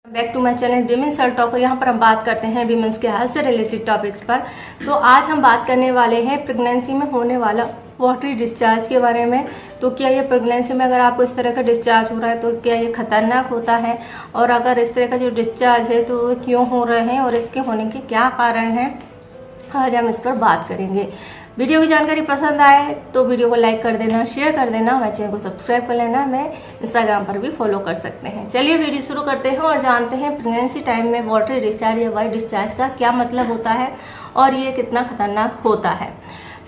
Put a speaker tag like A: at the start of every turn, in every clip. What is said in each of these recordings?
A: Back to my channel women's health talker. यहाँ पर हम बात करते हैं विमेंस के हेल्थ से रिलेटेड टॉपिक्स पर। तो आज हम बात करने वाले हैं प्रेगनेंसी में होने वाला वाटरी डिस्चार्ज के बारे में। तो क्या ये प्रेगनेंसी में अगर आपको इस तरह का डिस्चार्ज हो रहा है तो क्या ये खतरनाक होता है, और अगर इस तरह का जो डिस्चार्ज है तो क्यों हो रहे हैं और इसके होने के क्या कारण हैं, आज हम इस पर बात करेंगे। वीडियो की जानकारी पसंद आए तो वीडियो को लाइक कर देना, शेयर कर देना, हमारे चैनल को सब्सक्राइब कर लेना। हमें इंस्टाग्राम पर भी फॉलो कर सकते हैं। चलिए वीडियो शुरू करते हैं और जानते हैं प्रेगनेंसी टाइम में वाटरी डिस्चार्ज या वाइट डिस्चार्ज का क्या मतलब होता है और ये कितना खतरनाक होता है।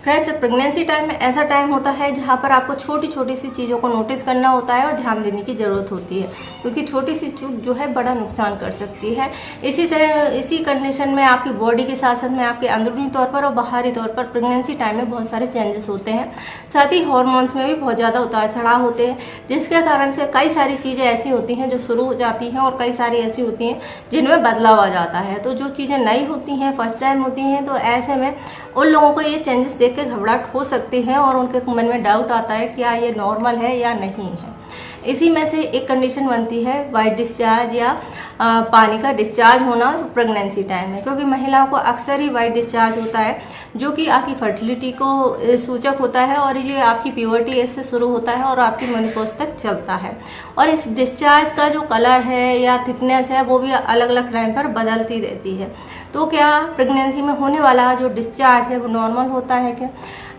A: फ्रेंड्स, प्रेगनेंसी टाइम में ऐसा टाइम होता है जहाँ पर आपको छोटी छोटी सी चीज़ों को नोटिस करना होता है और ध्यान देने की ज़रूरत होती है, क्योंकि छोटी सी चूक जो है बड़ा नुकसान कर सकती है। इसी तरह इसी कंडीशन में आपकी बॉडी के साथ साथ में आपके अंदरूनी तौर पर और बाहरी तौर पर प्रेगनेंसी टाइम में बहुत सारे चेंजेस होते हैं। साथ ही हार्मोन्स में भी बहुत ज़्यादा उतार चढ़ाव होते हैं, जिसके कारण से कई सारी चीज़ें ऐसी होती हैं जो शुरू हो जाती हैं और कई सारी ऐसी होती हैं जिनमें बदलाव आ जाता है। तो जो चीज़ें नई होती हैं, फर्स्ट टाइम होती हैं, तो ऐसे में उन लोगों को ये चेंजेस देख के घबराहट हो सकती है और उनके मन में डाउट आता है क्या ये नॉर्मल है या नहीं है। इसी में से एक कंडीशन बनती है वाइट डिस्चार्ज या पानी का डिस्चार्ज होना प्रेगनेंसी टाइम में, क्योंकि महिलाओं को अक्सर ही वाइट डिस्चार्ज होता है जो कि आपकी फर्टिलिटी को सूचक होता है, और ये आपकी प्यूबर्टी एज से शुरू होता है और आपकी मेनोपॉज तक चलता है। और इस डिस्चार्ज का जो कलर है या थिकनेस है वो भी अलग अलग टाइम पर बदलती रहती है। तो क्या प्रेगनेंसी में होने वाला जो डिस्चार्ज है वो नॉर्मल होता है क्या?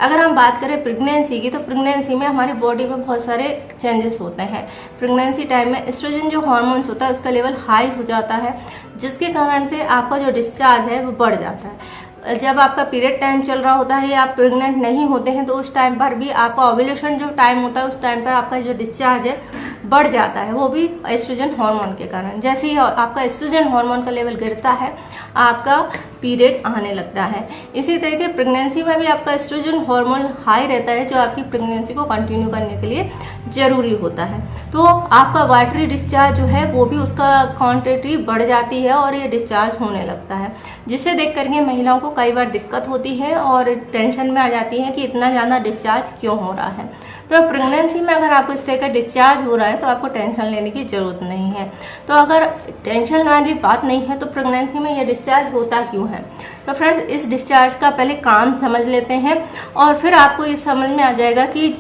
A: अगर हम बात करें प्रेगनेंसी की, तो प्रेगनेंसी में हमारी बॉडी में बहुत सारे चेंजेस होते हैं। प्रेगनेंसी टाइम में एस्ट्रोजन जो हार्मोन्स होता है उसका लेवल हाई हो जाता है, जिसके कारण से आपका जो डिस्चार्ज है वो बढ़ जाता है। जब आपका पीरियड टाइम चल रहा होता है या आप प्रेग्नेंट नहीं होते हैं तो उस टाइम पर भी आपका ओव्यूलेशन जो टाइम होता है उस टाइम पर आपका जो डिस्चार्ज है बढ़ जाता है, वो भी एस्ट्रोजन हार्मोन के कारण। जैसे ही आपका एस्ट्रोजन हार्मोन का लेवल गिरता है आपका पीरियड आने लगता है। इसी तरह के प्रेगनेंसी में भी आपका एस्ट्रोजन हार्मोन हाई रहता है, जो आपकी प्रेगनेंसी को कंटिन्यू करने के लिए जरूरी होता है। तो आपका वाटरी डिस्चार्ज जो है वो भी उसका क्वांटिटी बढ़ जाती है और ये डिस्चार्ज होने लगता है, जिसे देख करके महिलाओं को कई बार दिक्कत होती है और टेंशन में आ जाती है कि इतना ज़्यादा डिस्चार्ज क्यों हो रहा है। तो प्रेगनेंसी में अगर आपको इस तरह का डिस्चार्ज हो रहा है तो आपको टेंशन लेने की ज़रूरत नहीं है। तो अगर टेंशन वाली बात नहीं है तो प्रेगनेंसी में ये डिस्चार्ज होता क्यों है? तो फ्रेंड्स, इस डिस्चार्ज का पहले काम समझ लेते हैं और फिर आपको ये समझ में आ जाएगा कि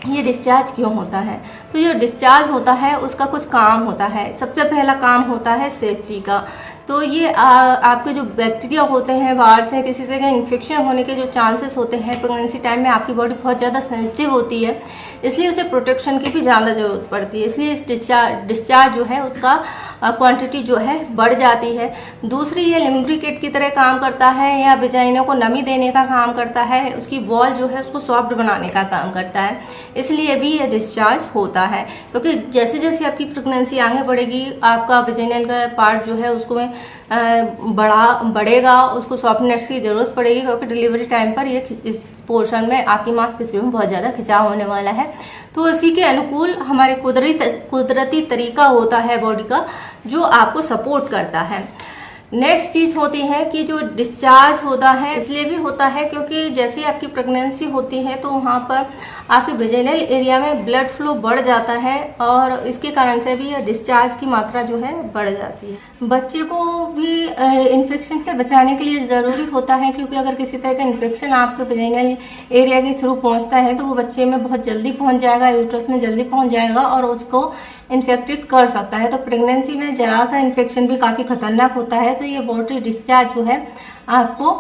A: ये डिस्चार्ज क्यों होता है। तो जो डिस्चार्ज होता है उसका कुछ काम होता है। सबसे पहला काम होता है सेफ्टी का। तो ये आपके जो बैक्टीरिया होते हैं बाहर से किसी तरह का इन्फेक्शन होने के जो चांसेस होते हैं, प्रेगनेंसी टाइम में आपकी बॉडी बहुत ज़्यादा सेंसिटिव होती है, इसलिए उसे प्रोटेक्शन की भी ज़्यादा ज़रूरत पड़ती है। इसलिए इस डिस्चार्ज जो है उसका क्वांटिटी जो है बढ़ जाती है। दूसरी, ये लुब्रिकेट की तरह काम करता है या वेजाइना को नमी देने का काम करता है, उसकी वॉल जो है उसको सॉफ्ट बनाने का काम करता है, इसलिए भी ये डिस्चार्ज होता है। क्योंकि जैसे जैसे आपकी प्रेगनेंसी आगे बढ़ेगी आपका वेजाइनल का पार्ट जो है उसको बढ़ेगा, उसको सॉफ्टनेस की ज़रूरत पड़ेगी, क्योंकि डिलीवरी टाइम पर ये इस पोर्शन में आपकी मांसपेशियों में बहुत ज़्यादा खिंचाव होने वाला है। तो इसी के अनुकूल हमारे कुदरती तरीका होता है बॉडी का जो आपको सपोर्ट करता है। नेक्स्ट चीज़ होती है कि जो डिस्चार्ज होता है इसलिए भी होता है क्योंकि जैसे आपकी प्रेगनेंसी होती है तो वहाँ पर आपके वेजाइनल एरिया में ब्लड फ्लो बढ़ जाता है और इसके कारण से भी डिस्चार्ज की मात्रा जो है बढ़ जाती है। बच्चे को भी इन्फेक्शन से बचाने के लिए ज़रूरी होता है, क्योंकि अगर किसी तरह का इन्फेक्शन आपके वेजाइनल एरिया के थ्रू पहुँचता है तो वो बच्चे में बहुत जल्दी पहुँच जाएगा, यूट्रस में जल्दी पहुँच जाएगा और उसको इन्फेक्टेड कर सकता है। तो प्रेगनेंसी में जरा सा इन्फेक्शन भी काफ़ी खतरनाक होता है। तो ये वाटरी डिस्चार्ज जो है आपको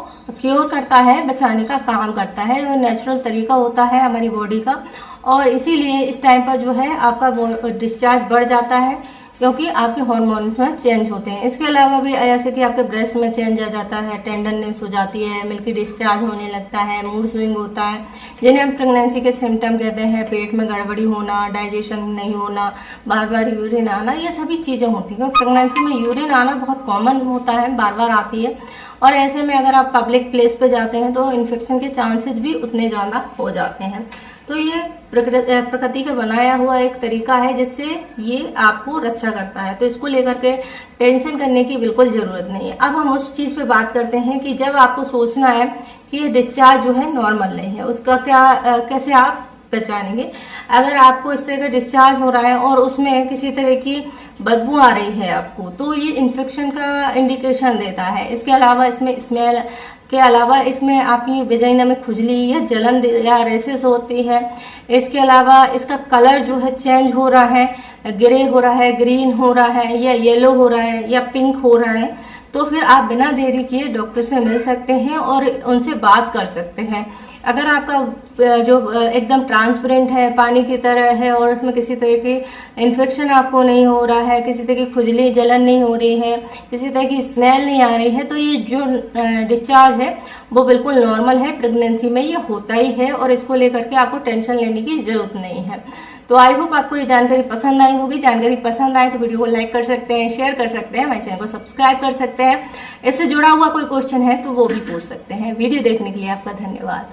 A: क्योर करता है, बचाने का काम करता है, जो नेचुरल तरीका होता है हमारी बॉडी का, और इसीलिए इस टाइम पर जो है आपका डिस्चार्ज बढ़ जाता है क्योंकि आपके हार्मोन्स में चेंज होते हैं। इसके अलावा भी जैसे कि आपके ब्रेस्ट में चेंज आ जाता है, टेंडरनेस हो जाती है, मिल्की डिस्चार्ज होने लगता है, मूड स्विंग होता है, जिन्हें हम प्रेगनेंसी के सिम्टम कहते हैं। पेट में गड़बड़ी होना, डाइजेशन नहीं होना, बार बार यूरिन आना, ये सभी चीज़ें होती हैं। प्रेगनेंसी में यूरिन आना बहुत कॉमन होता है, बार बार आती है, और ऐसे में अगर आप पब्लिक प्लेस पे जाते हैं तो इन्फेक्शन के चांसेस भी उतने ज़्यादा हो जाते हैं। तो ये प्रकृति का बनाया हुआ एक तरीका है जिससे ये आपको रक्षा करता है। तो इसको लेकर के टेंशन करने की बिल्कुल ज़रूरत नहीं है। अब हम उस चीज़ पे बात करते हैं कि जब आपको सोचना है कि ये डिस्चार्ज जो है नॉर्मल नहीं है, उसका कैसे आप पहचानेंगे। अगर आपको इस तरह का डिस्चार्ज हो रहा है और उसमें किसी तरह की बदबू आ रही है आपको, तो ये इन्फेक्शन का इंडिकेशन देता है। इसके अलावा इसमें स्मेल के अलावा इसमें आपकी वेजाइना में खुजली या जलन या रेसेस होती है। इसके अलावा इसका कलर जो है चेंज हो रहा है, ग्रे हो रहा है, ग्रीन हो रहा है, या येलो हो रहा है, या पिंक हो रहा है, तो फिर आप बिना देरी किए डॉक्टर से मिल सकते हैं और उनसे बात कर सकते हैं। अगर आपका जो एकदम ट्रांसपेरेंट है, पानी की तरह है, और उसमें किसी तरह की इन्फेक्शन आपको नहीं हो रहा है, किसी तरह की खुजली जलन नहीं हो रही है, किसी तरह की स्मेल नहीं आ रही है, तो ये जो डिस्चार्ज है वो बिल्कुल नॉर्मल है। प्रेगनेंसी में ये होता ही है और इसको लेकर के आपको टेंशन लेने की जरूरत नहीं है। तो आई होप आपको ये जानकारी पसंद आई होगी। जानकारी पसंद आए तो वीडियो को लाइक कर सकते हैं, शेयर कर सकते हैं, हमारे चैनल को सब्सक्राइब कर सकते हैं। इससे जुड़ा हुआ कोई क्वेश्चन है तो वो भी पूछ सकते हैं। वीडियो देखने के लिए आपका धन्यवाद।